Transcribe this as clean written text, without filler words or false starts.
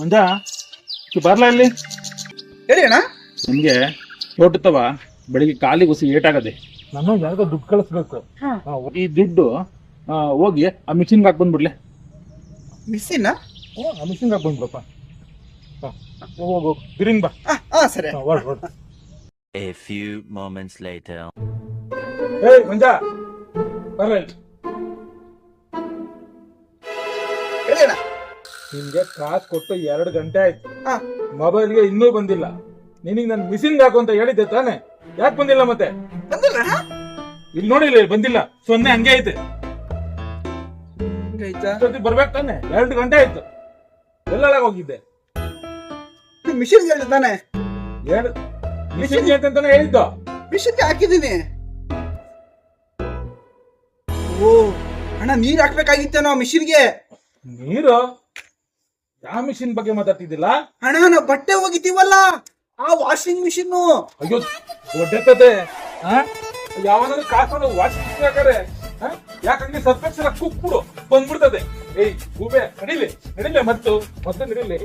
ಮಂಜ ಬರ್ಲಾ ಇಲ್ಲಿ ಹೇಳಿ ಅಣ್ಣ. ನಿಮ್ಗೆ ತೋಟತ್ತವ ಬೆಳಿಗ್ಗೆ ಕಾಲಿಗೆ ಹುಸಿ ಏಟಾಗದೆ. ನಾನು ಯಾರಿಗೋ ದುಡ್ಡು ಕಳಿಸ್ಬೇಕು. ಈ ದುಡ್ಡು ಹೋಗಿ ಆ ಮಿಷಿನ್ಗೆ ಹಾಕಿ ಬಂದ್ಬಿಡ್ಲೆ. ಮಿಸ್ಸಿನ ಆ ಮಿಷಿನ್ಗೆ ಹಾಕಿ ಬಂದ್ಬಿಡಪ್ಪ. ಹೋಗು ಬಿರಿನ್ ಬಾ. ಸರಿ. A few moments later. ಏಯ್ ಮಂಜ ಬರ್ಲ ಇಲ್ಲಿ. ಹೇಳಿ ಅಣ್ಣ. ನಿನ್ಗೆ ಕಾಸು ಕೊಟ್ಟು 2 ಗಂಟೆ ಆಯ್ತು. ಮೊಬೈಲ್ಗೆ ಇನ್ನೂ ಬಂದಿಲ್ಲ. ನಿನಗೆ ನಾನು ಮಿಷಿನ್ಗೆ ಹಾಕು ಅಂತ ಹೇಳಿದ್ದೆ ತಾನೆ, ಯಾಕೆ ಬಂದಿಲ್ಲ ಮತ್ತೆ? ಬಂದಿಲ್ಲ ಅಣ್ಣ? ಇಲ್ಲಿ ನೋಡಿಲ್ಲ, ಬಂದಿಲ್ಲ. 0 ಹಂಗೆ ಐತೆ. ಹಿಂಗಾಯ್ತಾ? ಬರ್ಬೇಕು ತಾನೆ, 2 ಗಂಟೆ ಆಯ್ತು. ಎಲ್ಲ ಹೋಗಿದ್ದೆ. ಮಿಷಿನ್ ಹೇಳಿದ ತಾನೆ? ಮಿಷಿನ್ಗೆ ಅಂತಾನೆ ಹೇಳಿದ್ದು. ಮಿಷಿನ್ಗೆ ಹಾಕಿದೀನಿ. ಓ ಅಣ್ಣ, ನೀರ್ ಹಾಕ್ಬೇಕಾಗಿತ್ತೇನೋ ಮಿಷಿನ್ಗೆ. ನೀರು? ಯಾವ ಮಿಷಿನ್ ಬಗ್ಗೆ ಮಾತಾಡ್ತಿದ್ದಿಲ್ಲ ಅಣ್ಣ? ನಾವು ಬಟ್ಟೆ ಒಗಿತೀವಲ್ಲ, ಆ ವಾಷಿಂಗ್ ಮಿಷಿನ್. ಅಯ್ಯೋ ದೊಡ್ಡತ್ತದೆ. ಯಾವನಾದ್ರು ಕಾಸು ವಾಷಿಂಗ್ ಮಿಷಿನ್ ಹಾಕಾರೆ ಯಾಕಂದ್ರೆ ಸಸ್ಪೆನ್ಸ್ ಕುಕ್ಬಿಡು ಬಂದ್ಬಿಡ್ತದೆ. ಏಯ್ ಗೂಬೆ ನಡಿಲೆ ನಡಿಲೆ, ಮತ್ತು ನಡಿಲೆ.